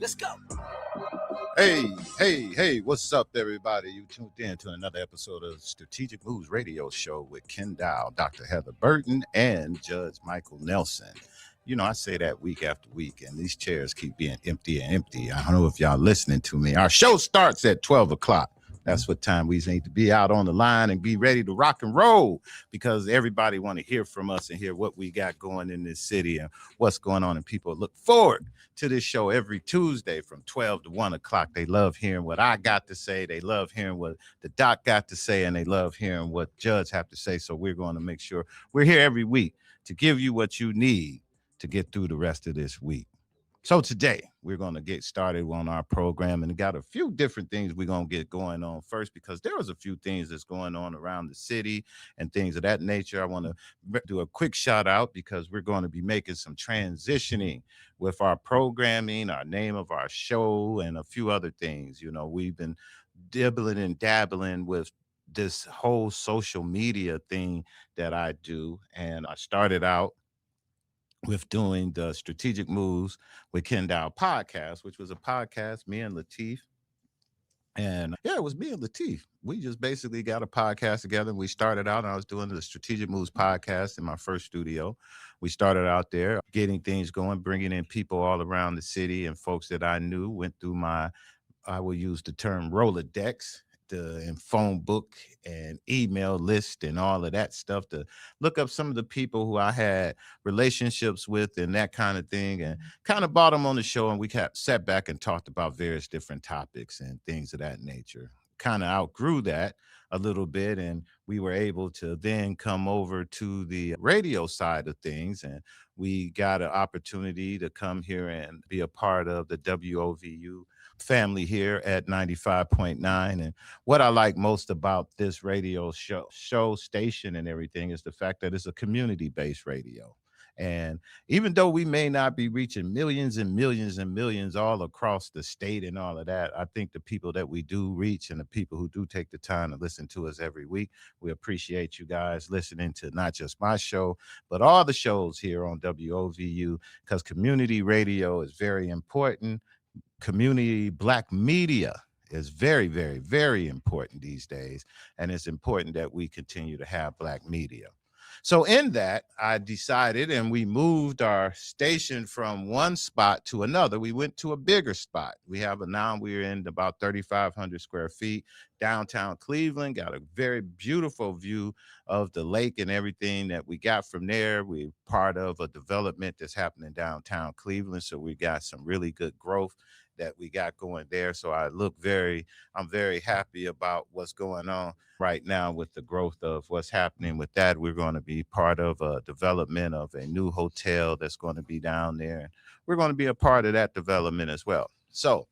Let's go. Hey, what's up, everybody? You tuned in to another episode of Strategic Moves Radio Show with Kenn Dowell, Dr. Heather Burton, and Judge Michael Nelson. You know, I say that week after week, and these chairs keep being empty and empty. I don't know if y'all listening to me. Our show starts at 12 o'clock. That's what time we need to be out on the line and be ready to rock and roll, because everybody want to hear from us and hear what we got going in this city and what's going on. And people look forward to this show every Tuesday from 12 to 1 o'clock. They love hearing what I got to say. They love hearing what the doc got to say, and they love hearing what Judge have to say. So we're going to make sure we're here every week to give you what you need to get through the rest of this week. So today we're going to get started on our program, and got a few different things we're going to get going on first, because there was a few things that's going on around the city and things of that nature. I want to do a quick shout out because we're going to be making some transitioning with our programming, our name of our show, and a few other things. You know, we've been dibbling and dabbling with this whole social media thing that I do, and I started out with doing the Strategic Moves with Kenn Dowell podcast, which was a podcast, me and Latif. And yeah, it was me and Latif. We just basically got a podcast together. We started out, and I was doing the Strategic Moves podcast in my first studio. We started out there getting things going, bringing in people all around the city and folks that I knew. Went through my, I will use the term Rolodex, and phone book and email list and all of that stuff, to look up some of the people who I had relationships with and that kind of thing, and kind of brought them on the show, and we sat back and talked about various different topics and things of that nature. Kind of outgrew that a little bit, and we were able to then come over to the radio side of things, and we got an opportunity to come here and be a part of the WOVU family here at 95.9. And what I like most about this radio show station and everything is the fact that it's a community-based radio. And even though we may not be reaching millions and millions and millions all across the state and all of that, I think the people that we do reach and the people who do take the time to listen to us every week, we appreciate you guys listening to not just my show, but all the shows here on WOVU, because community radio is very important. Community Black media is very, very, very important these days. And it's important that we continue to have Black media. So in that, I decided, and we moved our station from one spot to another. We went to a bigger spot. Now we're in about 3,500 square feet, downtown Cleveland. Got a very beautiful view of the lake and everything that we got from there. We're part of a development that's happening downtown Cleveland. So we got some really good growth that we got going there. So I'm very happy about what's going on right now with the growth of what's happening with that. We're going to be part of a development of a new hotel that's going to be down there. And we're going to be a part of that development as well. So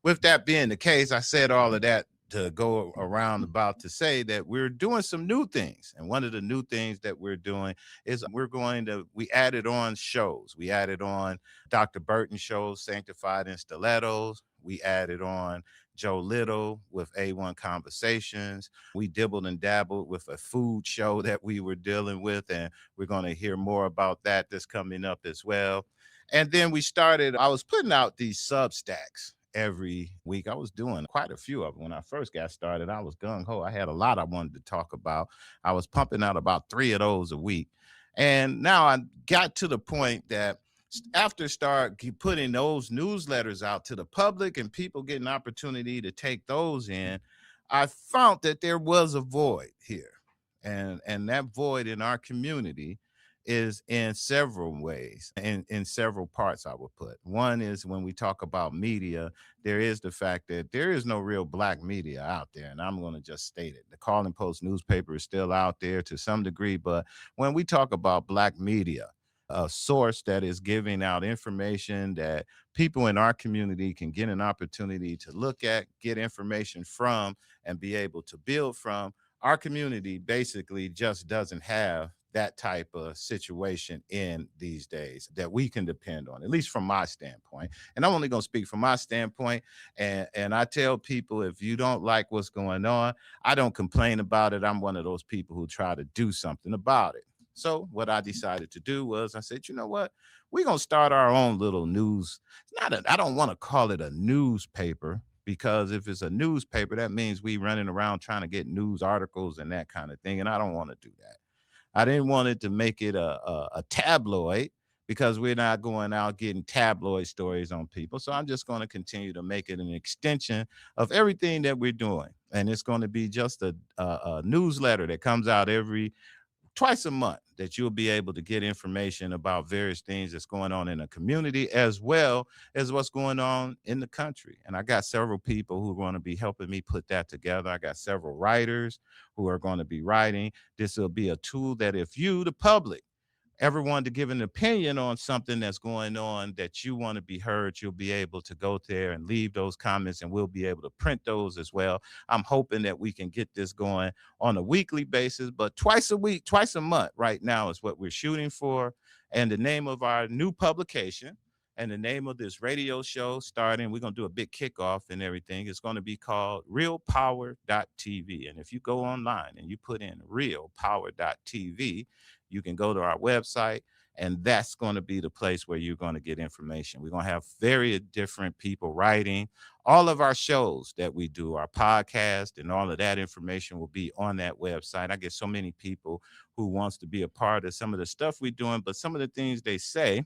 with that being the case, I said all of that to go around about to say that we're doing some new things. And one of the new things that we're doing is we added on shows. We added on Dr. Burton shows, Sanctified in Stilettos. We added on Joe Little with A1 Conversations. We dibbled and dabbled with a food show that we were dealing with, and we're going to hear more about that that's coming up as well. And then I was putting out these Substacks every week. I was doing quite a few of them. When I first got started, I was gung-ho. I had a lot I wanted to talk about. I was pumping out about 3 of those a week. And now I got to the point that after start putting those newsletters out to the public and people getting opportunity to take those in, I found that there was a void here. And that void in our community is in several ways, in several parts, I would put. One is when we talk about media, there is the fact that there is no real Black media out there. And I'm going to just state it. The Calling Post newspaper is still out there to some degree. But when we talk about Black media, a source that is giving out information that people in our community can get an opportunity to look at, get information from, and be able to build from, our community basically just doesn't have that type of situation in these days that we can depend on, at least from my standpoint. And I'm only going to speak from my standpoint. And I tell people, if you don't like what's going on, I don't complain about it. I'm one of those people who try to do something about it. So what I decided to do was I said, you know what? We're going to start our own little news. It's not I don't want to call it a newspaper, because if it's a newspaper, that means we running around trying to get news articles and that kind of thing. And I don't want to do that. I didn't want it to make it a tabloid, because we're not going out getting tabloid stories on people. So I'm just going to continue to make it an extension of everything that we're doing. And it's going to be just a newsletter that comes out every twice a month, that you'll be able to get information about various things that's going on in the community, as well as what's going on in the country. And I got several people who are going to be helping me put that together. I got several writers who are going to be writing. This will be a tool that if you, the public, ever wanted to give an opinion on something that's going on that you want to be heard, you'll be able to go there and leave those comments, and we'll be able to print those as well. I'm hoping that we can get this going on a weekly basis, but twice a week, twice a month right now is what we're shooting for. And the name of our new publication and the name of this radio show starting, we're going to do a big kickoff and everything. It's going to be called realpower.tv. And if you go online and you put in realpower.tv, you can go to our website, and that's going to be the place where you're going to get information. We're going to have very different people writing. All of our shows that we do, our podcast, and all of that information will be on that website. I get so many people who wants to be a part of some of the stuff we're doing, but some of the things they say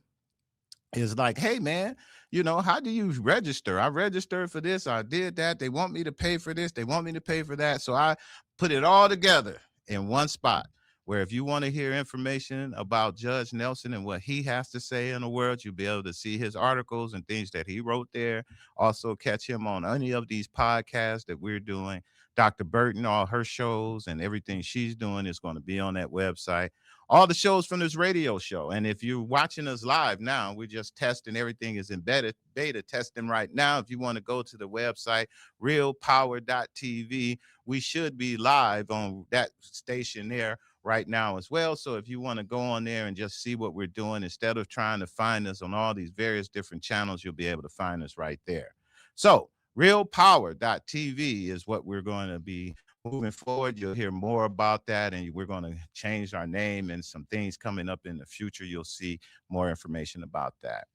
is like, hey, man, how do you register? I registered for this. I did that. They want me to pay for this. They want me to pay for that. So I put it all together in one spot, where if you want to hear information about Judge Nelson and what he has to say in the world, you'll be able to see his articles and things that he wrote there. Also catch him on any of these podcasts that we're doing. Dr. Burton, all her shows and everything she's doing is going to be on that website. All the shows from this radio show. And if you're watching us live now, we're just testing. Everything is embedded beta testing right now. If you want to go to the website, realpower.tv, we should be live on that station there right now as well. So if you want to go on there and just see what we're doing, instead of trying to find us on all these various different channels, you'll be able to find us right there. So realpower.tv is what we're going to be moving forward. You'll hear more about that, and we're going to change our name and some things coming up in the future. You'll see more information about that.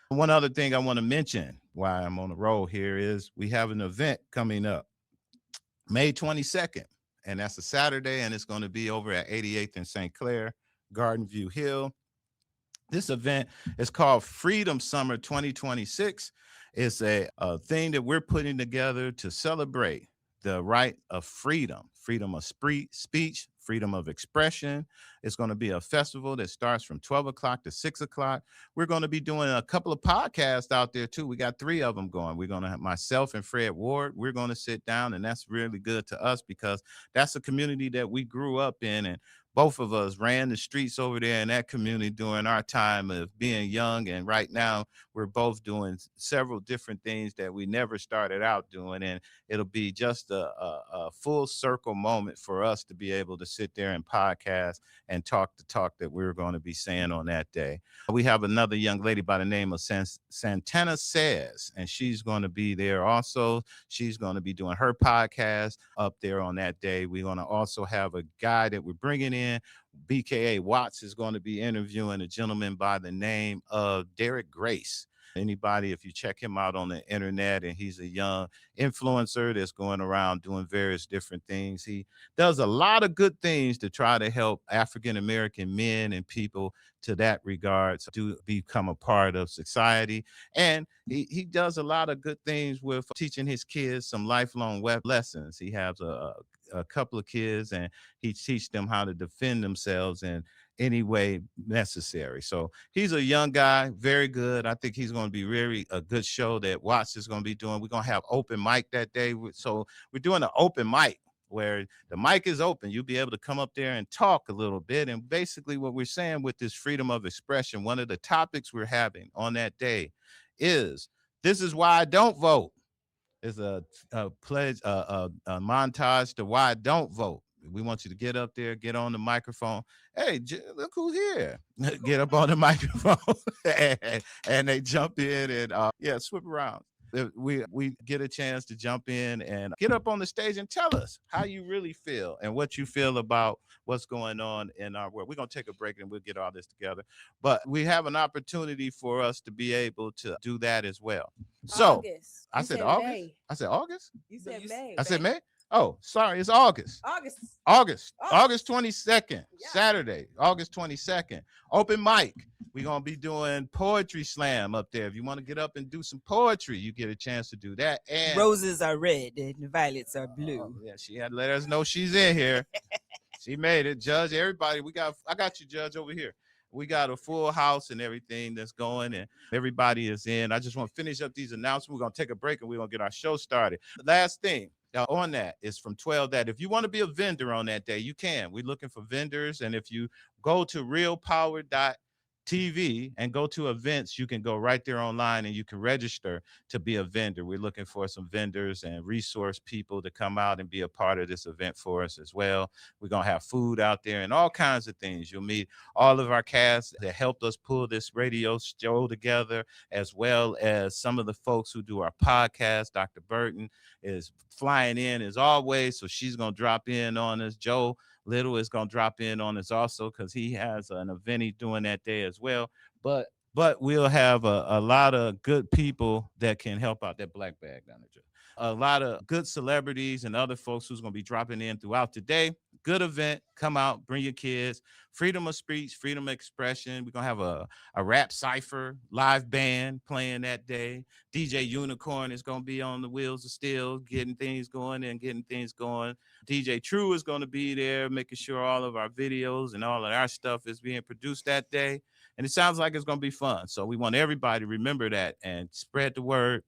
One other thing I want to mention while I'm on the roll here is we have an event coming up May 22nd, and that's a Saturday, and it's going to be over at 88th and St. Clair, Garden View Hill. This event is called Freedom Summer 2026. It's a thing that we're putting together to celebrate the right of freedom of speech, freedom of expression. It's going to be a festival that starts from 12 o'clock to 6 o'clock. We're going to be doing a couple of podcasts out there too. We got 3 of them going. We're going to have myself and Fred Ward. We're going to sit down, and that's really good to us because that's a community that we grew up in, and both of us ran the streets over there in that community during our time of being young. And right now we're both doing several different things that we never started out doing. And it'll be just a full circle moment for us to be able to sit there and podcast and talk the talk that we're going to be saying on that day. We have another young lady by the name of Santana Says, and she's going to be there also. She's going to be doing her podcast up there on that day. We're going to also have a guy that we're bringing in. BKA Watts is going to be interviewing a gentleman by the name of Derek Grace. Anybody, if you check him out on the internet, and he's a young influencer that's going around doing various different things. He does a lot of good things to try to help African-American men and people to that regard to become a part of society. And he does a lot of good things with teaching his kids some lifelong lessons. He has a couple of kids, and he teaches them how to defend themselves in any way necessary. So he's a young guy, very good. I think he's going to be really a good show that Watts is going to be doing. We're going to have open mic that day. So we're doing an open mic where the mic is open. You'll be able to come up there and talk a little bit. And basically what we're saying with this freedom of expression, one of the topics we're having on that day is, this is why I don't vote. It's a pledge, a montage to why I don't vote. We want you to get up there, get on the microphone. Hey, look who's here. Get up on the microphone and they jump in and, swip around. we get a chance to jump in and get up on the stage and tell us how you really feel and what you feel about what's going on in our world. We're going to take a break and we'll get all this together. But we have an opportunity for us to be able to do that as well. So August. I You said said August. May. I said August. You said May. I said May. Oh, sorry, it's August. August 22nd, yeah. Saturday, August 22nd. Open mic. We're going to be doing poetry slam up there. If you want to get up and do some poetry, you get a chance to do that. And roses are red and violets are blue. Yeah, she had to let us know she's in here. She made it. Judge, everybody, I got you, Judge, over here. We got a full house and everything that's going, and everybody is in. I just want to finish up these announcements. We're going to take a break, and we're going to get our show started. The last thing on that is from 12 that if you want to be a vendor on that day, you can. We're looking for vendors, and if you go to realpower.tv and go to events, you can go right there online and you can register to be a vendor. We're looking for some vendors and resource people to come out and be a part of this event for us as well. We're going to have food out there and all kinds of things. You'll meet all of our cast that helped us pull this radio show together, as well as some of the folks who do our podcast. Dr. Burton is flying in as always, so she's going to drop in on us. Joe Little is going to drop in on us also because he has an event he's doing that day as well. But we'll have a lot of good people that can help out. That black bag down there. A lot of good celebrities and other folks who's going to be dropping in throughout the day. Good event. Come out, bring your kids. Freedom of speech, freedom of expression. We're going to have a rap cipher, live band playing that day. DJ Unicorn is going to be on the wheels of steel, getting things going. DJ True is going to be there, making sure all of our videos and all of our stuff is being produced that day. And it sounds like it's going to be fun. So we want everybody to remember that and spread the word.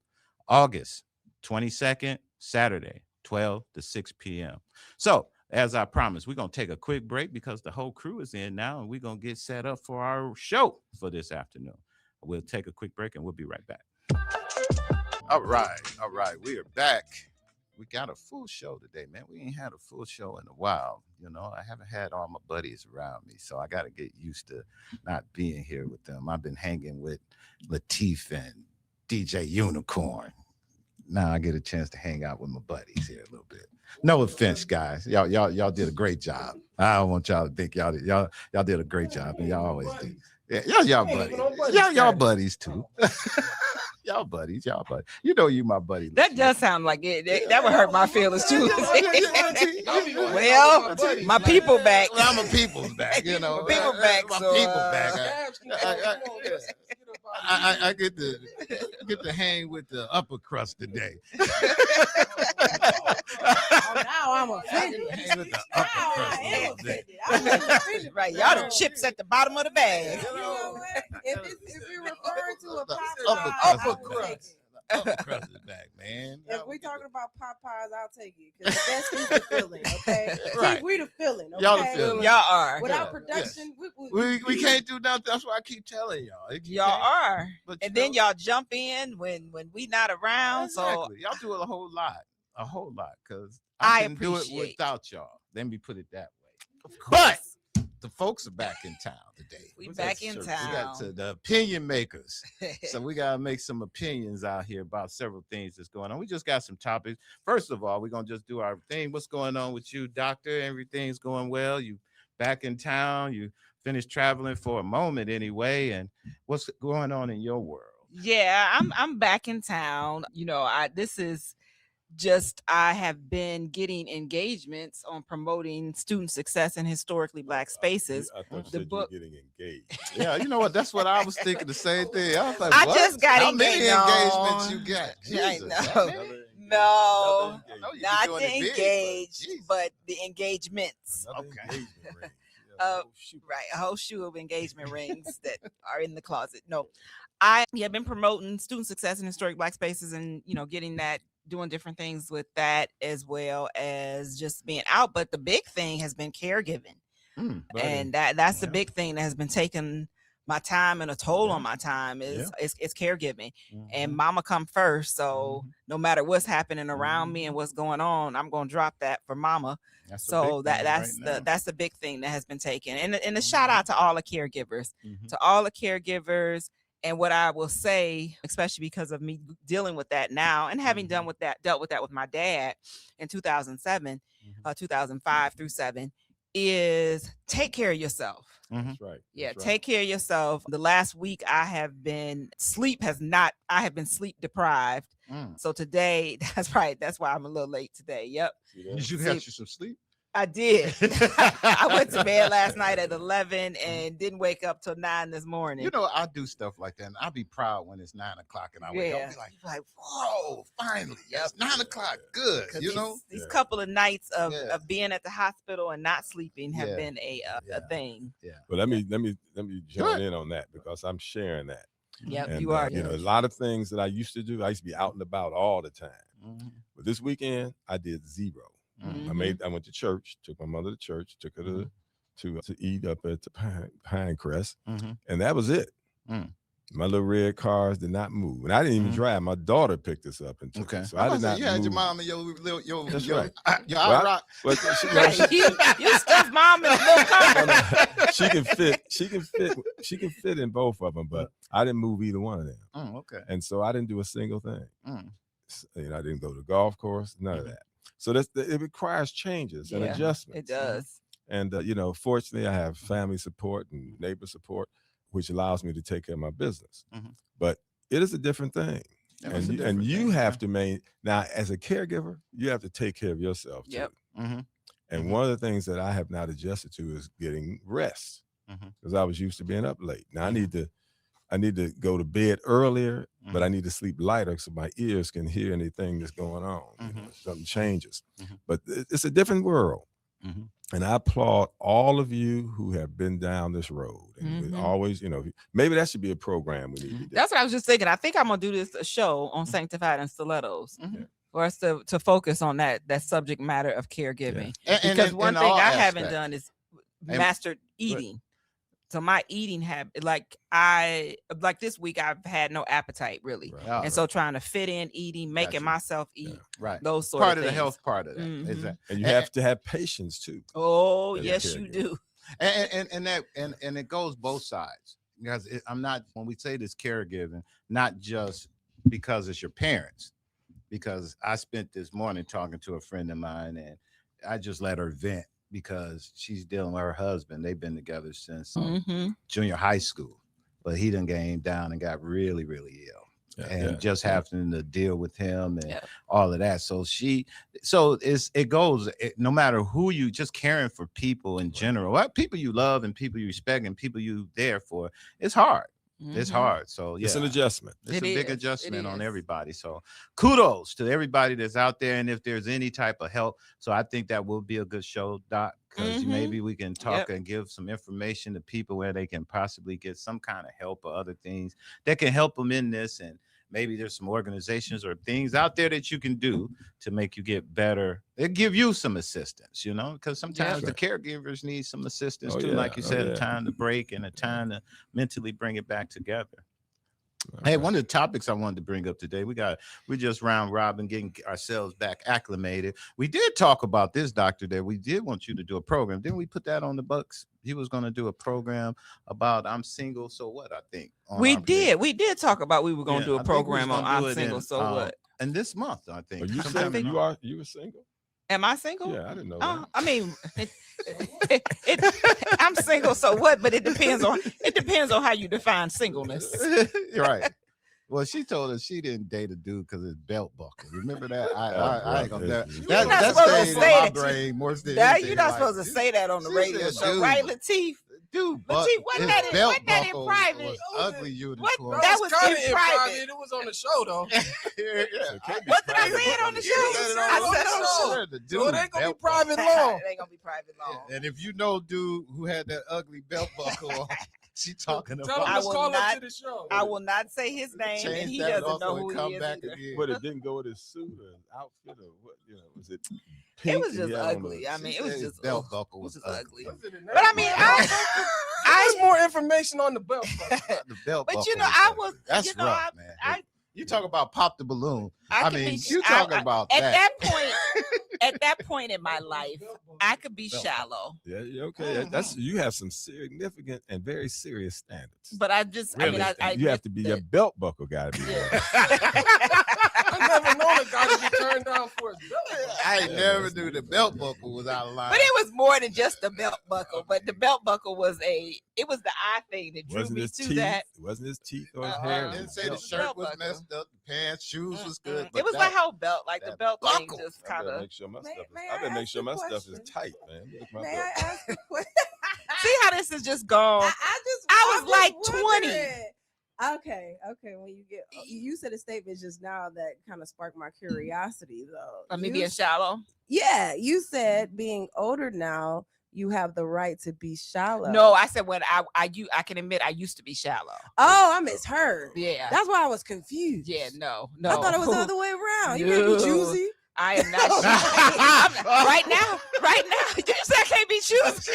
August 22nd, Saturday, 12 to 6 p.m. So, as I promised, we're going to take a quick break because the whole crew is in now, and we're going to get set up for our show for this afternoon. We'll take a quick break, and we'll be right back. All right. We are back. We got a full show today, man. We ain't had a full show in a while. You know, I haven't had all my buddies around me, so I got to get used to not being here with them. I've been hanging with Lateef and DJ Unicorn. Now I get a chance to hang out with my buddies here a little bit. No offense, guys. Y'all did a great job. I don't want y'all to think y'all did a great job, and y'all always do. Yeah, y'all buddies. Y'all buddies too. Y'all buddies. You know you my buddy. That does sound like it. That would hurt my feelings too. Well, my people back. Well, I'm a people's back, you know. My people back. My people back. I get to hang with the upper crust today. Now I'm offended. Hang with the upper crust today. Right, y'all the chips at the bottom of the bag. If we're referring to a upper crust. Upper crust is back, man. If we're talking about Popeyes, I'll take it because that's the feeling, okay? Right. See, we the feeling, okay? Y'all the feeling. Y'all are. Without production, we can't do nothing. That's why I keep telling y'all. Y'all are. But and then y'all jump in when we not around. Exactly. So y'all do a whole lot, because I can do it appreciate without y'all. Let me put it that way. but the folks are back in town today. We back in town. We got the opinion makers. So we got to make some opinions out here about several things that's going on. We just got some topics. First of all, we're going to just do our thing. What's going on with you, doctor? Everything's going well. You back in town. You finished traveling for a moment anyway. And what's going on in your world? Yeah, I'm back in town. You know, I have been getting engagements on promoting student success in historically Black spaces. I thought you were getting engaged. Yeah, you know what? That's what I was thinking. The same thing. I was like, I what? just got How engaged. many engagements you got? I Jesus. know. No, you not doing the it big, engaged, but but the engagements. Okay. Engagement ring. Right, a whole shoe of engagement rings that are in the closet. No, I have been promoting student success in historic Black spaces, and getting that, doing different things with that, as well as just being out. But the big thing has been caregiving, and that's the big thing that has been taking my time and a toll on my time is caregiving. And mama come first. So no matter what's happening around me and what's going on, I'm going to drop that for mama. That's the big thing that has been taken. And a shout out to all the caregivers, to all the caregivers And what I will say, especially because of me dealing with that now and having dealt with that with my dad in 2007, 2005 through 7, is take care of yourself. That's right. Yeah, That's take care of yourself. The last week I have been sleep deprived. So today, that's right. That's why I'm a little late today. Yep. You got you some sleep? I did. I went to bed last night at 11 and didn't wake up till 9 this morning. You know, I do stuff like that, and I'll be proud when it's 9 o'clock, and I wake up and be like, whoa, finally, it's 9 o'clock, good. You know, these couple of nights of being at the hospital and not sleeping have been a thing. Yeah. But let me join in on that because I'm sharing that. Yep, and, you are. You know, a lot of things that I used to do. I used to be out and about all the time. But this weekend, I did 0. I went to church, took my mother to church, took her to eat up at the Pinecrest, and that was it. My little red cars did not move, and I didn't even drive. My daughter picked us up and took us. So I did not. You had move. your mom and your That's right. Your rock. You stuffed mom in a little car. She can fit in both of them, but I didn't move either one of them. Okay. And so I didn't do a single thing. You know, I didn't go to the golf course, none of that. So it requires changes and adjustments. It does. And, you know, fortunately, I have family support and neighbor support, which allows me to take care of my business. But it is a different thing. And you have to now, as a caregiver, you have to take care of yourself, too. Yep. And one of the things that I have not adjusted to is getting rest because I was used to being up late. Now, I need to go to bed earlier, but I need to sleep lighter so my ears can hear anything that's going on. You know, something changes. But it's a different world. And I applaud all of you who have been down this road. And we always, you know, maybe that should be a program we need to do. That's what I was just thinking. I think I'm going to do this show on Sanctified and Stilettos for us to focus on that subject matter of caregiving. Because one thing I haven't done is mastered eating. So my eating habit, like this week, I've had no appetite really, and so trying to fit in eating, making myself eat, those sort part of the things. health part of that. Exactly. And you have to have patience too. Oh yes, you do. And it goes both sides because I'm not when we say this caregiving, not just because it's your parents, because I spent this morning talking to a friend of mine and I just let her vent. Because she's dealing with her husband. They've been together since junior high school, but he done came down and got really, really ill, and just having to deal with him and all of that. So it goes. No matter who you, just caring for people in general, people you love and people you respect and people you there for. It's hard. It's hard. So it's an adjustment. It's a big adjustment on everybody. So kudos to everybody that's out there. And if there's any type of help, so I think that will be a good show, Doc, because maybe we can talk and give some information to people where they can possibly get some kind of help or other things that can help them in this. And maybe there's some organizations or things out there that you can do to make you get better. They give you some assistance, you know, because sometimes the caregivers need some assistance too. Like you said, a time to break and a time to mentally bring it back together. Hey, one of the topics I wanted to bring up today, we just round robin, getting ourselves back acclimated. We did talk about this, Doctor, that we did want you to do a program. Didn't we put that on the books? He was going to do a program about I'm single, so what, I think. We did talk about we were going to do a program on I'm single, so what? And this month, I think. You were single? Am I single? Yeah, I didn't know that. I mean, I'm single, so what? But it depends on how you define singleness. Right. Well, she told us she didn't date a dude because his belt buckle. Remember that? I ain't gonna. That stayed in my brain more than anything. You're not supposed to say that on the radio show, right, Lateef? Dude, but wasn't that in private? Was ugly unicorn. That was in private. It was on the show though. What did I say it on the show? I said on the show. So it ain't gonna be private long. It ain't gonna be private long. And if you know dude who had that ugly belt buckle on, she talking about. I will not say his name, and he doesn't know who he is. But it didn't go with his suit or outfit or what? You know, was it? It was just ugly. I mean, it was just belt buckle was ugly. But I mean, there's more information on the belt buckle. The belt buckle. But you know, I was. That's rough, man. You talk about pop the balloon. I mean, you talking about at that. at that point in my life, I could be Belt shallow. Yeah, okay. That's you have some significant and very serious standards. But I just, I mean, I you have to be your belt buckle got to be. Yeah. I never known a guy to be turned down for his belt buckle. I never knew the belt buckle was out of line. But it was more than just the belt buckle. But the belt buckle was it was the eye thing that drew Wasn't me his to teeth? that. It wasn't his teeth or his Uh-uh. hair. I didn't say the Belt shirt was buckle. messed up, the pants, shoes was good. It was that, the whole belt, like the that belt thing, buckle. just I kind better of. make sure my May- stuff is. may I I better make ask sure a my stuff is question? tight, man. Look at my May belt. I ask a question? See how this is just gone. I was like 20. wondering. Okay. When you said a statement just now that kind of sparked my curiosity, though. I mean, You being shallow. Yeah, you said being older now, you have the right to be shallow. No, I said when I can admit I used to be shallow. Oh, I misheard. Yeah. That's why I was confused. Yeah, no. I thought it was the other way around. You can't be No. choosy. I am not right now. You said I can't be choosy.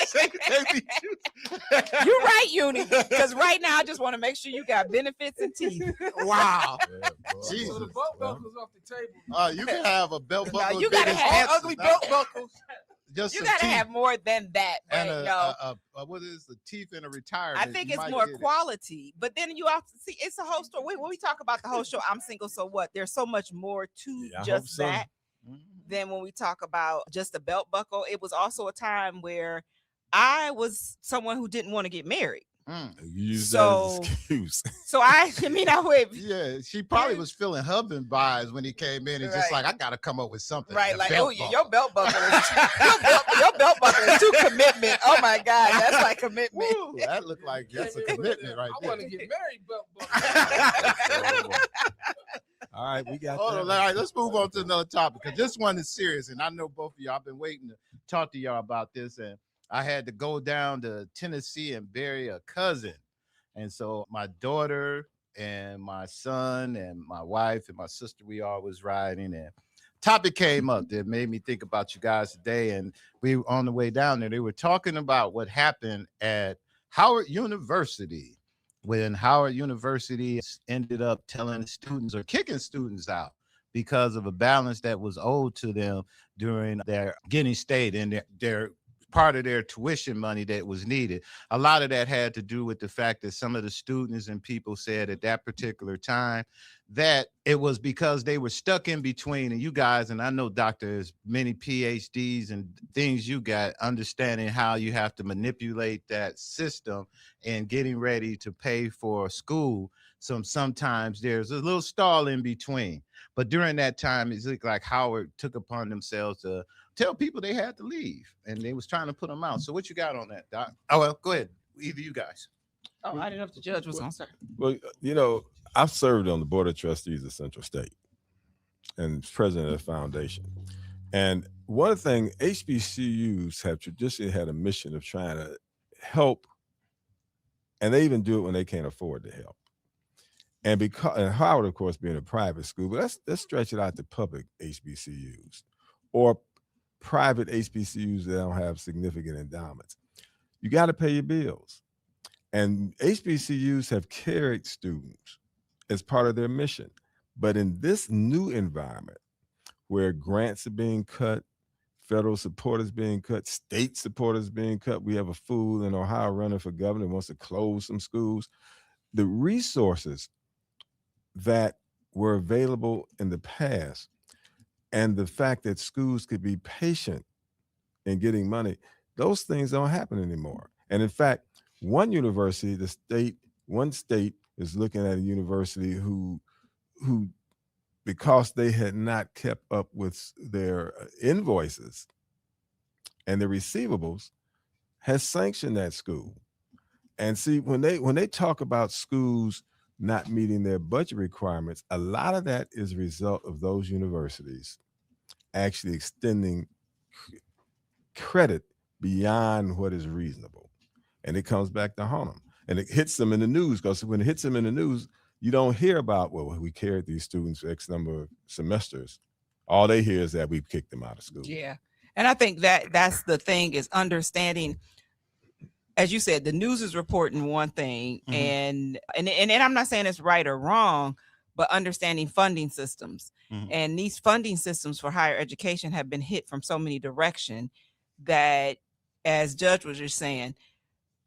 You're right, Uni. Because right now I just want to make sure you got benefits and teeth. Wow. Yeah, boy. Jesus. So the belt buckle's off the table. You can have a belt buckle. you as big gotta as have Texas, Ugly huh? belt buckles. Just You some gotta teeth have more than that. But and no. what is the teeth in a retirement? I think You it's might more get it. quality, but then you have to see it's a whole story. When we talk about the whole show, I'm single, so what? There's so much more to Yeah, I hope just so. that than when we talk about just a belt buckle. It was also a time where I was someone who didn't want to get married. Mm. You use So- that as an excuse. So I would Yeah, she probably was feeling husband vibes when he came in and just Right. like, I gotta come up with something. right The like belt your belt buckle is your belt buckle is too commitment. Oh my God, that's like commitment. Woo, that looked like that's a commitment right I there. want to get married, belt buckle. All right, we got Hold that. on, all right, let's move on to another topic because this one is serious, and I know both of y'all. I've been waiting to talk to y'all about this, and I had to go down to Tennessee and bury a cousin, and so my daughter and my son and my wife and my sister, we all was riding, and topic came up that made me think about you guys today, and we were on the way down there. They were talking about what happened at Howard University. When Howard University ended up telling students or kicking students out because of a balance that was owed to them during their getting stayed and their part of their tuition money that was needed. A lot of that had to do with the fact that some of the students and people said at that particular time that it was because they were stuck in between. And you guys, and I know doctors, many PhDs and things you got, understanding how you have to manipulate that system and getting ready to pay for school. Sometimes there's a little stall in between. But during that time, it's like Howard took upon themselves to tell people they had to leave, and they was trying to put them out. So what you got on that, Doc? Oh, well, go ahead. Either you guys. Oh, I didn't know if the judge was on, sir. Well, you know, I've served on the Board of Trustees of Central State and president of the foundation. And one thing, HBCUs have traditionally had a mission of trying to help, and they even do it when they can't afford to help. And because, and Howard, of course, being a private school, but let's stretch it out to public HBCUs or private HBCUs that don't have significant endowments. You got to pay your bills. And HBCUs have carried students as part of their mission. But in this new environment where grants are being cut, federal support is being cut, state support is being cut, we have a fool in Ohio running for governor who wants to close some schools. The resources that were available in the past and the fact that schools could be patient in getting money, those things don't happen anymore. And in fact, one university, one state is looking at a university who because they had not kept up with their invoices and their receivables, has sanctioned that school. And see, when they talk about schools not meeting their budget requirements, a lot of that is a result of those universities actually extending credit beyond what is reasonable. And it comes back to haunt them. And it hits them in the news, because when it hits them in the news, you don't hear about, well, we carried these students for X number of semesters. All they hear is that we've kicked them out of school. Yeah. And I think that's the thing, is understanding, as you said, the news is reporting one thing, and I'm not saying it's right or wrong, but understanding funding systems. And these funding systems for higher education have been hit from so many directions that, as Judge was just saying,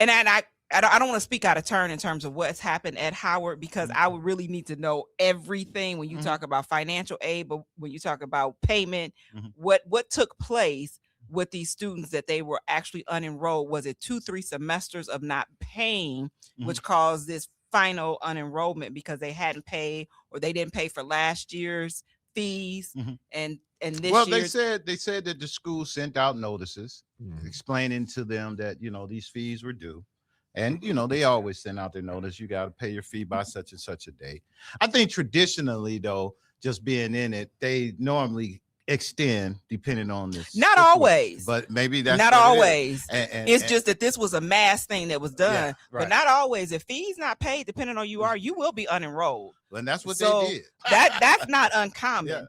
and I don't want to speak out of turn in terms of what's happened at Howard, because I would really need to know everything when you talk about financial aid, but when you talk about payment, what took place with these students that they were actually unenrolled. Was it 2-3 semesters of not paying, which caused this final unenrollment because they hadn't paid, or they didn't pay for last year's fees and this well, year's... they said that the school sent out notices explaining to them that, you know, these fees were due. And, you know, they always send out their notice. You got to pay your fee by such and such a date. I think traditionally, though, just being in it, they normally extend depending on this. Not always. But maybe that's not always. It's just that this was a mass thing that was done. Yeah, right. But not always. If fees not paid, depending on you will be unenrolled. And that's what so they did. That's not uncommon. Yeah.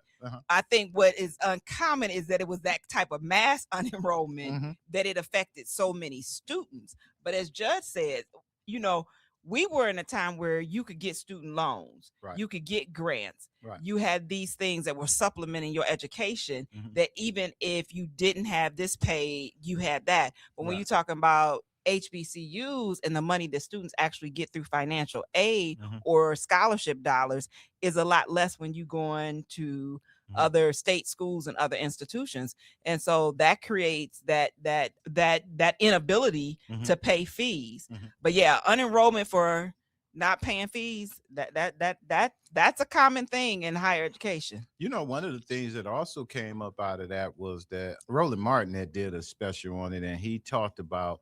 I think what is uncommon is that it was that type of mass unenrollment that it affected so many students. But as Judge said, you know, we were in a time where you could get student loans, you could get grants, you had these things that were supplementing your education, that even if you didn't have this paid, you had that. But when you're talking about HBCUs and the money that students actually get through financial aid or scholarship dollars is a lot less when you go into other state schools and other institutions. And so that creates that inability to pay fees. But yeah, unenrollment for not paying fees, that's a common thing in higher education. You know, one of the things that also came up out of that was that Roland Martin had did a special on it, and they talked about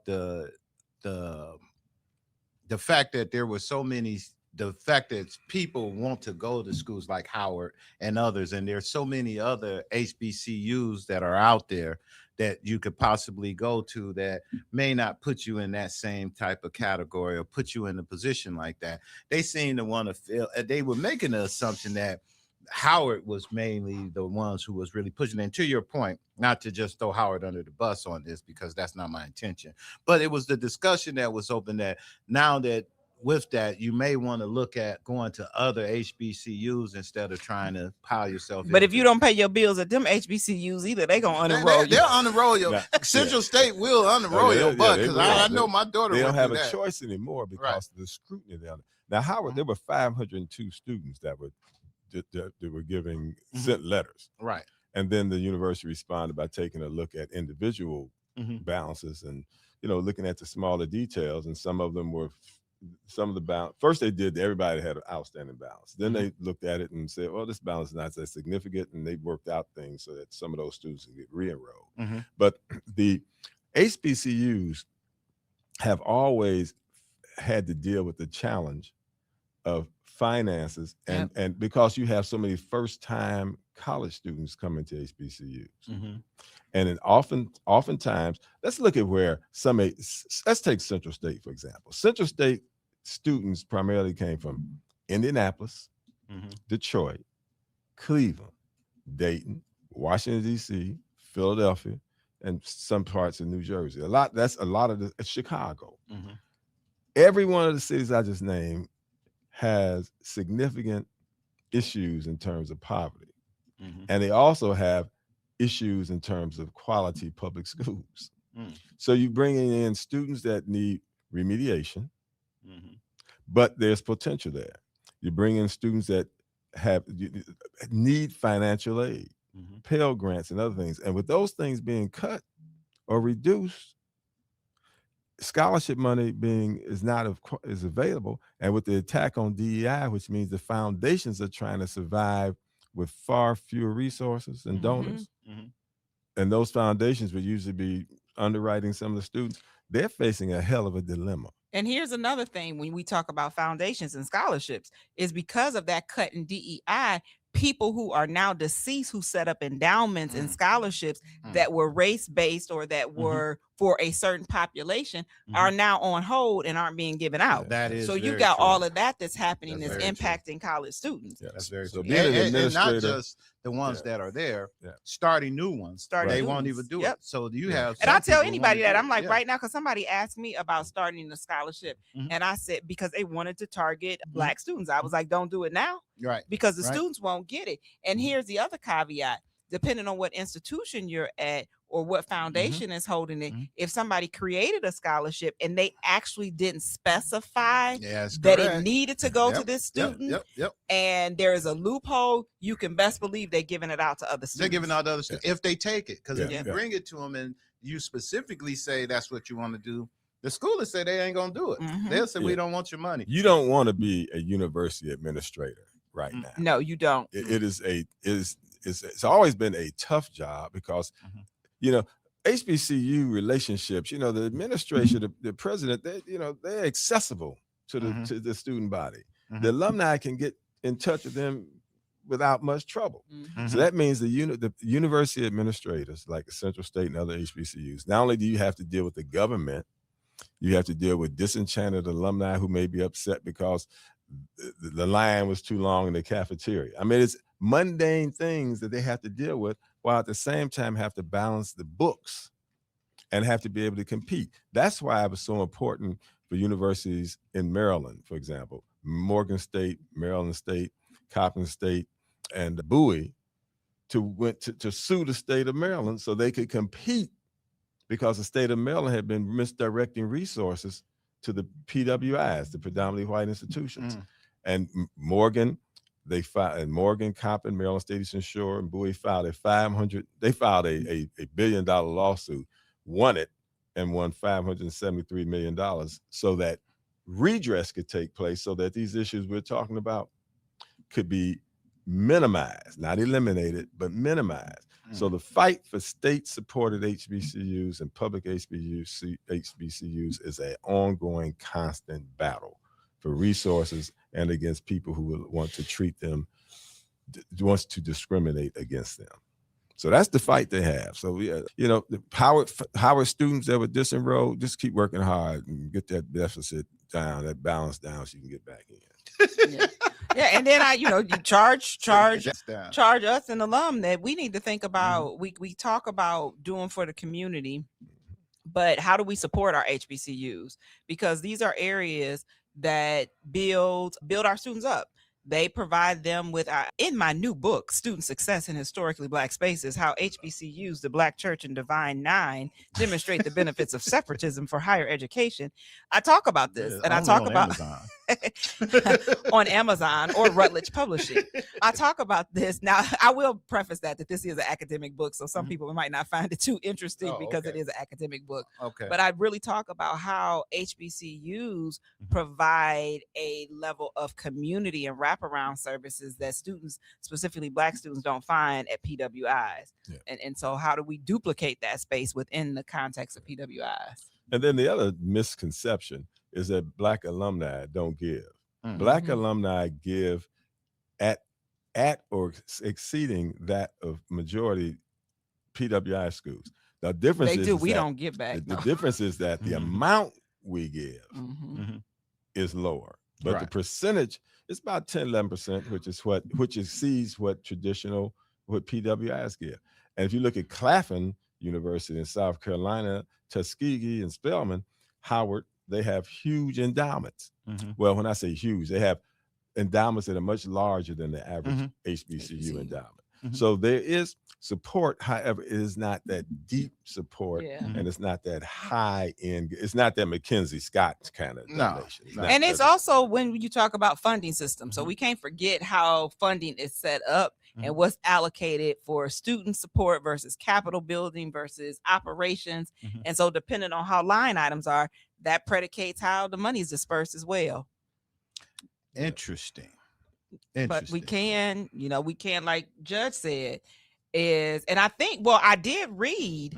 the fact that there were so many, the fact that people want to go to schools like Howard and others, and there's so many other HBCUs that are out there that you could possibly go to that may not put you in that same type of category or put you in a position like that. They seem to want to feel, they were making the assumption that Howard was mainly the ones who was really pushing. And to your point, not to just throw Howard under the bus on this, because that's not my intention, but it was the discussion that was open that now that with that, you may want to look at going to other HBCUs instead of trying to pile yourself. But if you don't pay your bills at them HBCUs either, they gonna unenroll you. They'll unenroll you. Central State will unenroll your butt, because I know my daughter. They don't have a choice anymore because of the scrutiny down there. Now, Howard, there were 502 students that were giving sent letters, right? And then the university responded by taking a look at individual balances and, you know, looking at the smaller details. And some of them were. Some of the balance, first they did, everybody had an outstanding balance. Then they looked at it and said, well, this balance is not that significant. And they worked out things so that some of those students would get re-enrolled. But the HBCUs have always had to deal with the challenge of finances. And because you have so many first-time college students coming to HBCUs. And then oftentimes, let's look at where let's take Central State, for example. Central State students primarily came from Indianapolis, Detroit, Cleveland, Dayton, Washington, D.C., Philadelphia, and some parts of New Jersey. That's a lot of Chicago. Every one of the cities I just named has significant issues in terms of poverty. And they also have issues in terms of quality public schools. So you bringing in students that need remediation, but there's potential there. You bring in students that need financial aid, Pell Grants and other things. And with those things being cut or reduced, scholarship money is available. And with the attack on DEI, which means the foundations are trying to survive with far fewer resources and donors. And those foundations would usually be underwriting some of the students. They're facing a hell of a dilemma. And here's another thing when we talk about foundations and scholarships is because of that cut in DEI, people who are now deceased who set up endowments and scholarships that were race-based or that were for a certain population are now on hold and aren't being given out. That is so you very got true. all of that that's happening That's that's very true. impacting college students. Yeah. That's very So true. being an And not administrator, just the ones that are there, Yeah. starting new ones, they won't even do it. So you have, and I tell some people anybody wanna that do I'm it. like, right now, because somebody asked me about starting the scholarship, Mhm. and I said because they wanted to target Black students, I was like, don't do it now, Right? because the Right. students won't get it. And here's the other caveat: depending on what institution you're at or what foundation is holding it, if somebody created a scholarship and they actually didn't specify that it needed to go to this student, and there is a loophole, you can best believe they're giving it out to other students. They're giving out to other students if they take it. Because if you Yeah. bring it to them and you specifically say that's what you want to do, the school will say they ain't gonna do it. They'll say we don't want your money. You don't want to be a university administrator right now. No, you don't. It's always been a tough job because HBCU relationships, the administration, the president, they're accessible to the student body. The alumni can get in touch with them without much trouble. So that means the university administrators, like the Central State and other HBCUs, not only do you have to deal with the government, you have to deal with disenchanted alumni who may be upset because the line was too long in the cafeteria. I mean, it's mundane things that they have to deal with, while at the same time have to balance the books and have to be able to compete. That's why it was so important for universities in Maryland, for example, Morgan State, Maryland State, Coppin State, and Bowie to sue the state of Maryland so they could compete, because the state of Maryland had been misdirecting resources to the PWIs, the predominantly white institutions. And Morgan, Coppin, Maryland State Eastern Shore, and Bowie filed a $1 billion lawsuit, won it, and won $573 million so that redress could take place, so that these issues we're talking about could be minimized, not eliminated, but minimized. So the fight for state-supported HBCUs and public HBCUs is an ongoing, constant battle for resources and against people who want to treat them, wants to discriminate against them. So that's the fight they have. So the Howard students that were disenrolled, just keep working hard and get that deficit down, that balance down, so you can get back in. And then you charge us an alum that we need to think about. We talk about doing for the community, but how do we support our HBCUs? Because these are areas that build our students up. They provide them with, in my new book, Student Success in Historically Black Spaces, how HBCUs, the Black Church, and Divine Nine demonstrate the benefits of separatism for higher education. I talk about this, and I talk about on Amazon or Routledge Publishing. I talk about this. Now, I will preface that this is an academic book, so some people might not find it too interesting because it is an academic book. But I really talk about how HBCUs provide a level of community and wraparound services that students, specifically Black students, don't find at PWIs. And so how do we duplicate that space within the context of PWIs? And then the other misconception is that Black alumni don't give. Black alumni give at or exceeding that of majority PWI schools. The difference is we don't give back. The difference is that the amount we give is lower, but the percentage is about 10-11%, which exceeds what PWIs give. And if you look at Claflin University in South Carolina, Tuskegee and Spelman, Howard, they have huge endowments. Well, when I say huge, they have endowments that are much larger than the average HBCU endowment. So there is support. However, it is not that deep support, and it's not that high end. It's not that Mackenzie Scott kind of donation. And it's also when you talk about funding systems. So we can't forget how funding is set up and what's allocated for student support versus capital building versus operations. And so depending on how line items are, that predicates how the money is dispersed as well. Interesting. But we can, like Judge said, and I think, I did read,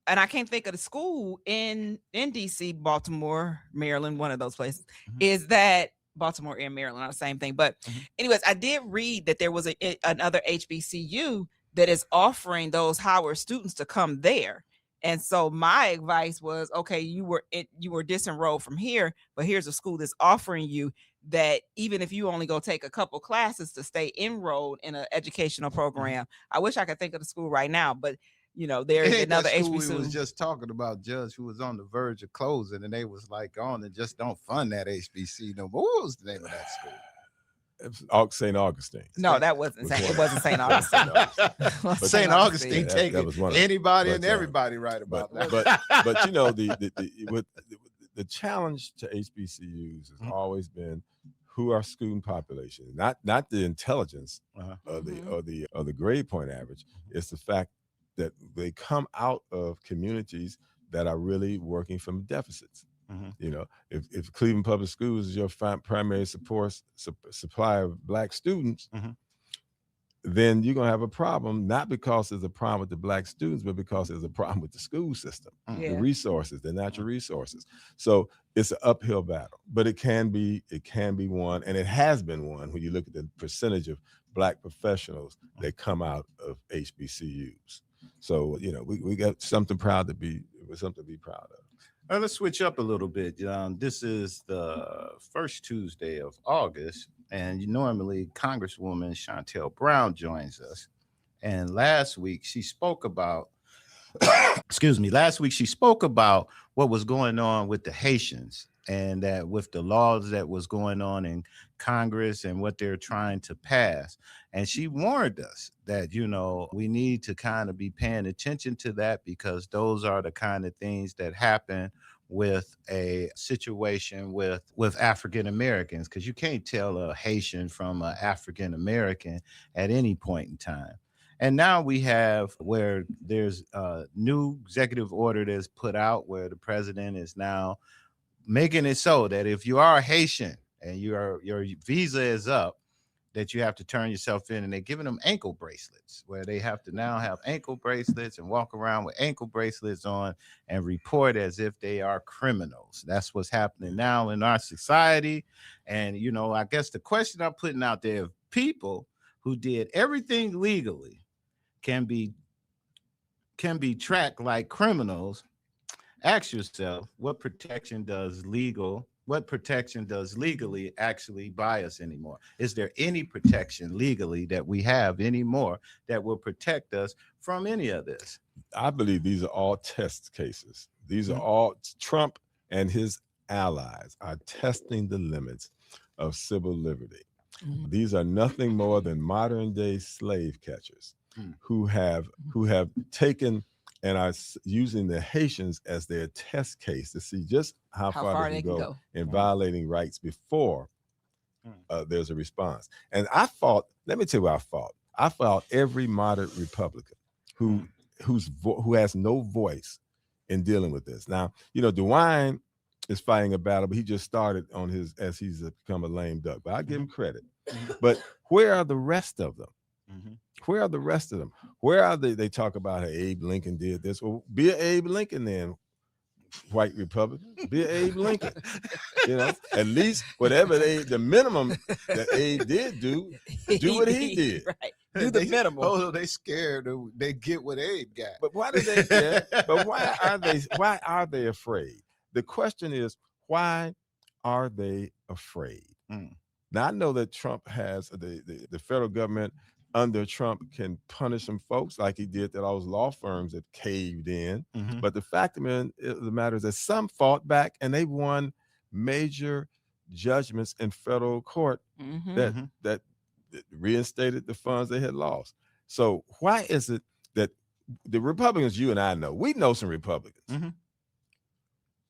and I can't think of the school in DC, Baltimore, Maryland, one of those places, is that Baltimore and Maryland are the same thing. But anyways, I did read that there was another HBCU that is offering those Howard students to come there. And so my advice was, okay, you were disenrolled from here, but here's a school that's offering you that even if you only go take a couple classes to stay enrolled in an educational program. I wish I could think of the school right now, but there's another HBCU. We was just talking about, Judge, who was on the verge of closing, and they was like, on and just don't fund that HBC no more. What was the name of that school? St. Augustine. No, that wasn't. It wasn't St. Augustine. St. Augustine that taking was one anybody but, and everybody right about that. But the challenge to HBCUs has always been who our student population, not the intelligence or the grade point average. It's the fact that they come out of communities that are really working from deficits. If Cleveland Public Schools is your primary supply of Black students, then you're gonna have a problem, not because there's a problem with the Black students, but because there's a problem with the school system, the resources, the natural resources. So it's an uphill battle, but it can be won, and it has been won when you look at the percentage of Black professionals that come out of HBCUs. So we got something to be proud of. Let's switch up a little bit. This is the first Tuesday of August, and normally Congresswoman Shontel Brown joins us. And last week she spoke about, last week she spoke about what was going on with the Haitians, and that with the laws that was going on in Congress and what they're trying to pass. And she warned us that, we need to kind of be paying attention to that, because those are the kind of things that happen with a situation with African Americans, because you can't tell a Haitian from an African American at any point in time. And now we have where there's a new executive order that's put out where the president is now making it so that if you are a Haitian and your visa is up, that you have to turn yourself in, and they're giving them ankle bracelets where they have to now have ankle bracelets and walk around with ankle bracelets on and report as if they are criminals. That's what's happening now in our society. And, I guess the question I'm putting out there, if people who did everything legally can be tracked like criminals, ask yourself, what protection does legally actually buy us anymore? Is there any protection legally that we have anymore that will protect us from any of this? I believe these are all test cases. These are all Trump and his allies are testing the limits of civil liberty. These are nothing more than modern day slave catchers who have taken and are using the Haitians as their test case to see just how far they can go in violating rights before there's a response. And let me tell you what I fought. I fought every moderate Republican who has no voice in dealing with this. Now, DeWine is fighting a battle, but he just started on as he's become a lame duck. But I give him credit. But where are the rest of them? Where are the rest of them? Where are they? They talk about how Abe Lincoln did this. Well, be an Abe Lincoln then, white Republican. Be an Abe Lincoln. At least whatever the minimum that Abe did do what he did. Right. Do the minimum. Oh, they scared. They get what Abe got. But why do they care? But why are they afraid? The question is, why are they afraid? Now I know that Trump has the federal government under Trump can punish some folks like he did to those law firms that caved in. But the fact of the matter is that some fought back and they won major judgments in federal court that reinstated the funds they had lost. So why is it that the Republicans you and I know, we know some Republicans.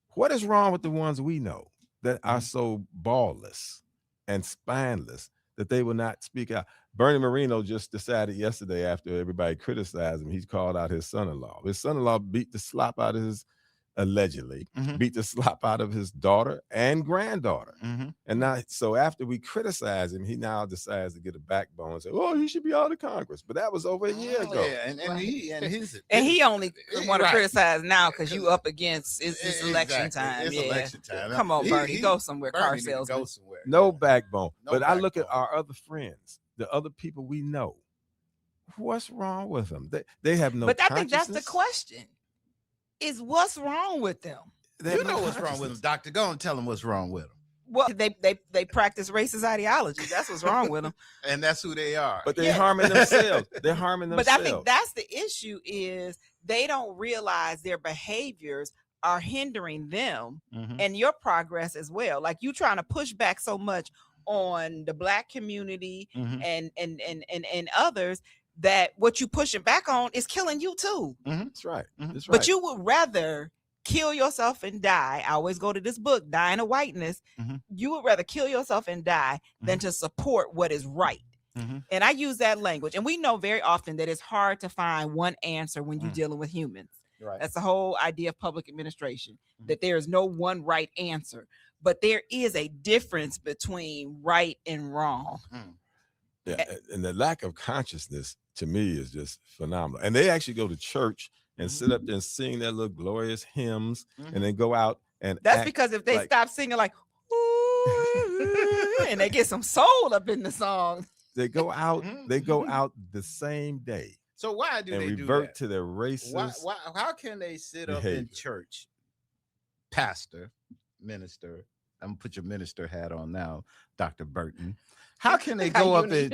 What is wrong with the ones we know that are so ballless and spineless that they will not speak out? Bernie Moreno just decided yesterday, after everybody criticized him, he's called out his son-in-law. His son-in-law beat the slop out of his beat the slop out of his daughter and granddaughter. And now, so after we criticize him, he now decides to get a backbone and say, "Oh, he should be out of Congress." But that was over a year ago. Yeah, and he only want to criticize now because you up against it's election time. It's election time. Come on, Bernie, go somewhere. Bernie Car salesman. go somewhere. No backbone. But I look at our other friends, the other people we know. What's wrong with them? They have no. But I think that's the question. is what's wrong with them. You know what's wrong with them, doctor. Go and tell them what's wrong with them. Well, they practice racist ideology. That's what's wrong with them. And that's who they are. But they're harming themselves. They're harming themselves. But I think that's the issue is they don't realize their behaviors are hindering them and your progress as well. Like you trying to push back so much on the Black community and others that what you pushing back on is killing you too. That's right. That's right. But you would rather kill yourself and die. I always go to this book, Dying of Whiteness. You would rather kill yourself and die than to support what is right. And I use that language. And we know very often that it's hard to find one answer when you're dealing with humans. Right. That's the whole idea of public administration, that there is no one right answer. But there is a difference between right and wrong. Yeah, and the lack of consciousness to me is just phenomenal. And they actually go to church and sit up there and sing their little glorious hymns and then go out and that's because if they stop singing like ooh, and they get some soul up in the song, they go out the same day. So why do they revert do that? to their racist Why, how can they sit behavior. up in church, pastor, minister? I'm gonna put your minister hat on now, Dr. Burton. How can they go up and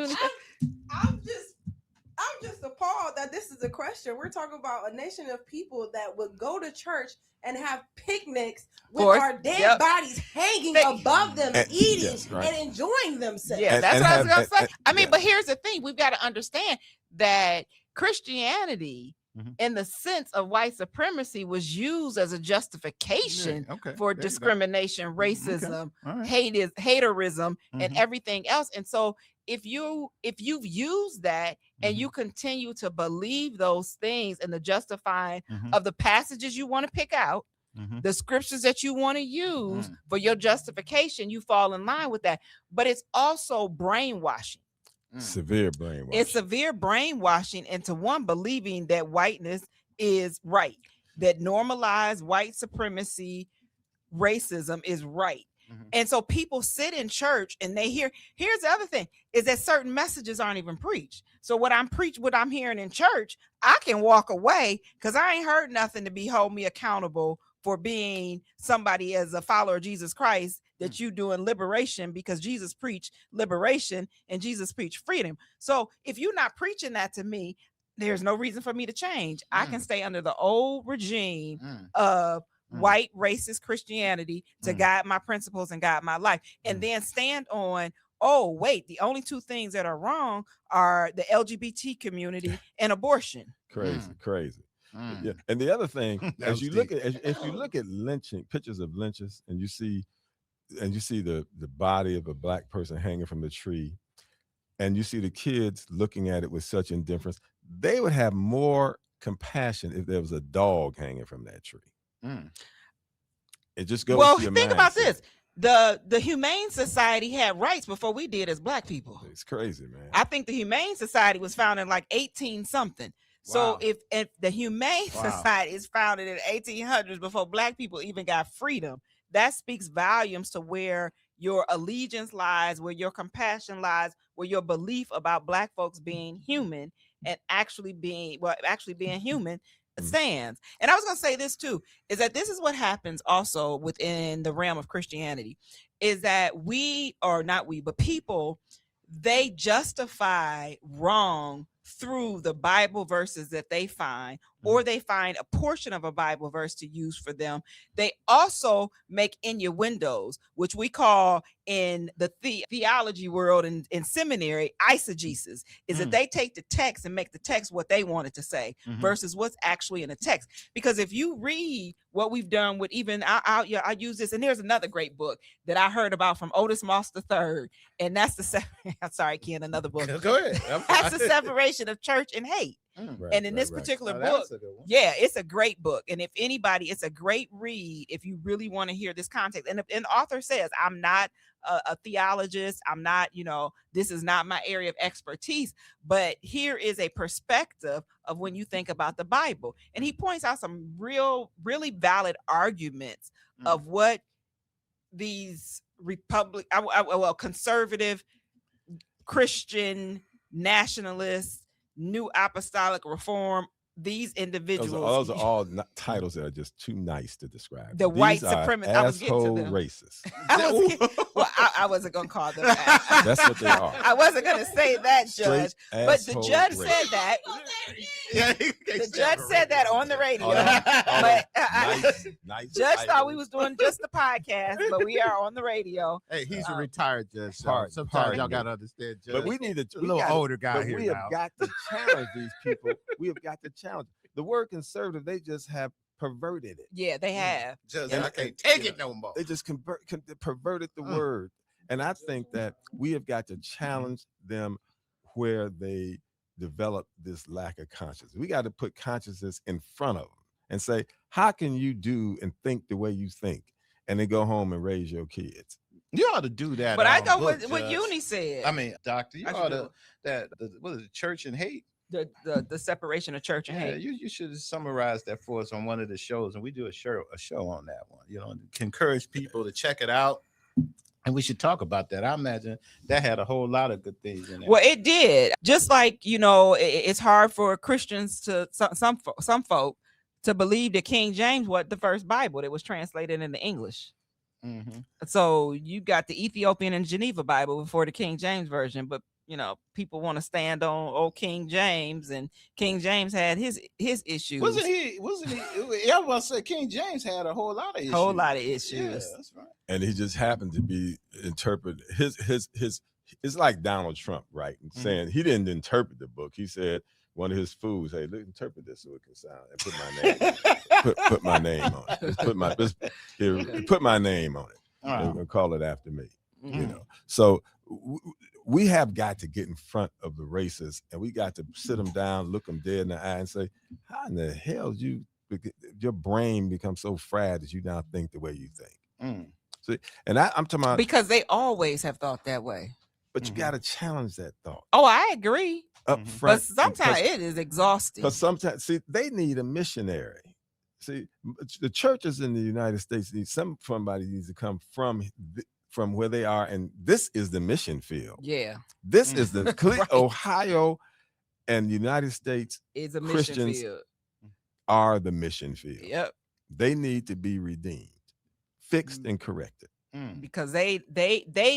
I'm just appalled that this is a question. We're talking about a nation of people that would go to church and have picnics with our dead bodies hanging above them, eating and enjoying themselves. Yeah, that's what I was gonna say. I mean, but here's the thing: we've got to understand that Christianity, in the sense of white supremacy, was used as a justification for discrimination, racism, haterism, and everything else. And so, if you've used that and you continue to believe those things and the justifying of the passages you want to pick out, the scriptures that you want to use for your justification, you fall in line with that. But it's also brainwashing. Severe brainwashing. It's severe brainwashing into one believing that whiteness is right, that normalized white supremacy, racism is right. And so people sit in church and they here's the other thing is that certain messages aren't even preached. So what I'm hearing in church, I can walk away because I ain't heard nothing to be hold me accountable for being somebody as a follower of Jesus Christ, that you doing liberation because Jesus preached liberation and Jesus preached freedom. So if you're not preaching that to me, there's no reason for me to change. I can stay under the old regime of white racist Christianity to guide my principles and guide my life, and then stand on, oh wait, the only two things that are wrong are the LGBT community and abortion. Crazy. Yeah. And the other thing, if you look at lynching, pictures of lynches, and you see the body of a Black person hanging from the tree, and you see the kids looking at it with such indifference, they would have more compassion if there was a dog hanging from that tree. It just goes. Well, to your think mindset. about this: the Humane Society had rights before we did as Black people. It's crazy, man. I think the Humane Society was founded in like 18 something. So if the Humane Society is founded in 1800s before Black people even got freedom, that speaks volumes to where your allegiance lies, where your compassion lies, where your belief about Black folks being human and actually being human stands. And I was going to say this too, is that this is what happens also within the realm of Christianity, is that people, they justify wrong through the Bible verses that they find, or they find a portion of a Bible verse to use for them. They also make innuendos, which we call in the theology world and in seminary eisegesis, is that they take the text and make the text what they wanted to say versus what's actually in the text. Because if you read what we've done with even, I use this, and there's another great book that I heard about from Otis Moss III, and that's I'm sorry, Ken, another book. Go ahead. That's the separation of church and hate. And in this particular book, it's a great book. And if anybody, it's a great read if you really want to hear this context. And the author says, I'm not a theologist. I'm not, this is not my area of expertise, but here is a perspective of when you think about the Bible. And he points out some really valid arguments of what these conservative Christian nationalists, New Apostolic Reform these individuals. Those are all titles that are just too nice to describe. The white supremacist. I was getting to them. Racists. I wasn't gonna call them that. That's what they are. I wasn't gonna say that, Judge. But the judge said that. The judge said that on the radio. But nice Judge thought we was doing just the podcast, but we are on the radio. Hey, he's a retired judge. So sometimes y'all gotta understand, Judge. But we need a little older guy here. We have got to challenge these people. We have got to challenge the word conservative. They just have perverted it. Yeah, they have. Just I can't take it no more. They just perverted the word. And I think that we have got to challenge them where they develop this lack of consciousness. We got to put consciousness in front of them and say, how can you do and think the way you think? And then go home and raise your kids. You ought to do that. But I know what Uni said. I mean, Doctor, you ought to what is it, church and hate? The separation of church and hate. You should summarize that for us on one of the shows, and we do a show on that one. You know, to encourage people to check it out, and we should talk about that. I imagine that had a whole lot of good things in it. Well, it did. Just like it's hard for Christians to some folk to believe that King James was the first Bible that was translated into English. Mm-hmm. So you got the Ethiopian and Geneva Bible before the King James version, but people want to stand on old King James, and King James had his issues. Wasn't he? I was say King James had a whole lot of issues. Yeah, that's right. And he just happened to be interpreted. His it's like Donald Trump, right? And saying he didn't interpret the book. He said one of his fools, "Hey, look, interpret this so it can sound." And put my name, put my name on it. Put my name on it. And call it after me. Mm-hmm. So we have got to get in front of the racists, and we got to sit them down, look them dead in the eye, and say, "How in the hell your brain becomes so fried that you now think the way you think?" See, and I'm talking about because they always have thought that way. But you got to challenge that thought. Oh, I agree. Up front, but sometimes it is exhausting. Because sometimes, they need a missionary. See, the churches in the United States somebody needs to come from where they are, and this is the mission field. Yeah, this is the right. Ohio and the United States is a Christians mission field. Are the mission field. Yep, they need to be redeemed, fixed, and corrected because they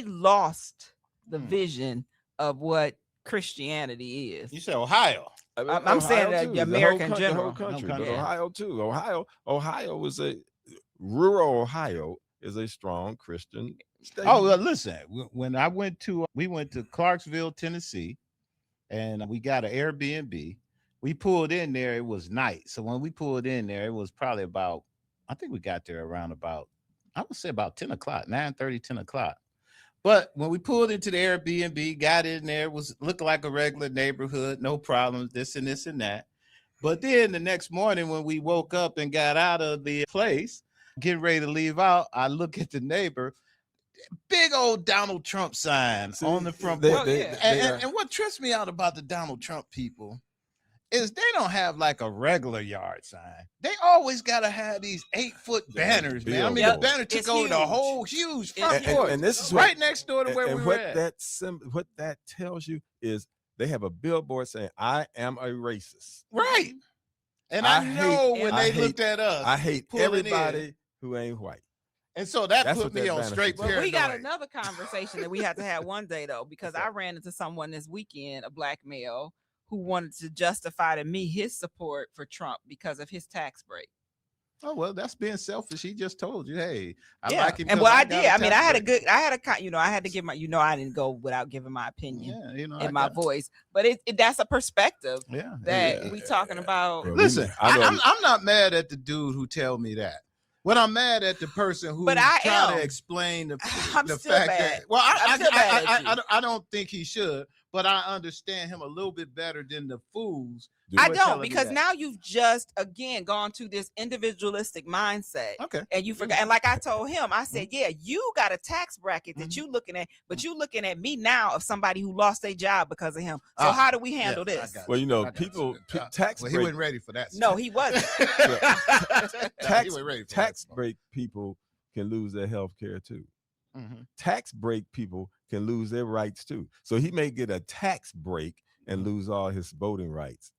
lost the vision of what Christianity is. You say Ohio. I'm saying that the American general, the whole country, but Ohio too. Ohio was rural Ohio is a strong Christian state. Oh, well, listen, when we went to Clarksville, Tennessee, and we got an Airbnb. We pulled in there. It was night. So when we pulled in there, it was probably about, I think we got there around about, I would say about 10 o'clock, 9:30, 10 o'clock. But when we pulled into the Airbnb, got in there, it was looked like a regular neighborhood, no problems, this and this and that. But then the next morning when we woke up and got out of the place, getting ready to leave out, I look at the neighbor, big old Donald Trump sign on the front porch. And what trips me out about the Donald Trump people is they don't have like a regular yard sign. They always got to have these 8-foot banners, man. I mean, the banner took over the whole huge front porch. And this is right next door to where we were at. What that tells you is they have a billboard saying, "I am a racist." Right. And I know when they looked at us, I hate everybody who ain't white. And so that put me on straight paranoid. We got another conversation that we have to have one day, though, because I ran into someone this weekend, a black male, who wanted to justify to me his support for Trump because of his tax break. Oh, well, that's being selfish. He just told you, hey, I like him. And what I did, I mean, I had to give my, I didn't go without giving my opinion and my voice, but that's a perspective that we talking about. Listen, I'm not mad at the dude who tell me that. When I'm mad at the person who trying to explain the fact that, well, I don't think he should, but I understand him a little bit better than the fools. I don't, because now you've just again gone to this individualistic mindset. Okay. And you forgot. And like I told him, I said, yeah, you got a tax bracket that you looking at, but you looking at me now of somebody who lost their job because of him. So how do we handle this? Well, people tax break. He wasn't ready for that. No, he wasn't. Tax break people can lose their health care too. Tax break people can lose their rights too. So he may get a tax break and lose all his voting rights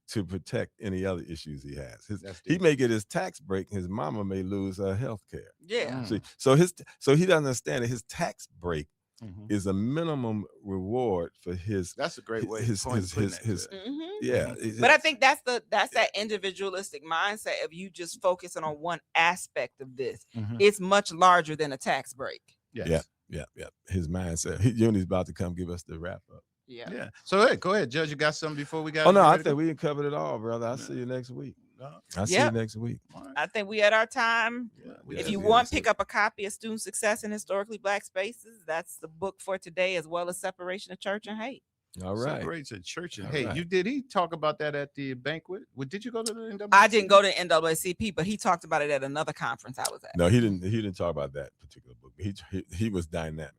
to protect any other issues he has. He may get his tax break. His mama may lose her health care. Yeah. See, so he doesn't understand that his tax break is a minimum reward for his. That's a great way. Yeah. But I think that's that individualistic mindset of you just focusing on one aspect of this. It's much larger than a tax break. Yes. Yeah. His mindset. Uni's about to come give us the wrap up. Yeah. So hey, go ahead, Judge. You got something before we got? Oh no, I think we covered it all, brother. I'll see you next week. I'll see you next week. I think we had our time. If you want, pick up a copy of Student Success in Historically Black Spaces. That's the book for today, as well as Separation of Church and Hate. All right. Separation of Church and Hate. Right. Did he talk about that at the banquet? Did you go to the NAACP? I didn't go to NAACP, but he talked about it at another conference I was at. No, he didn't talk about that particular book. He was dynamic.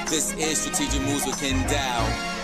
This is Strategic Moves with Kenn Dowell.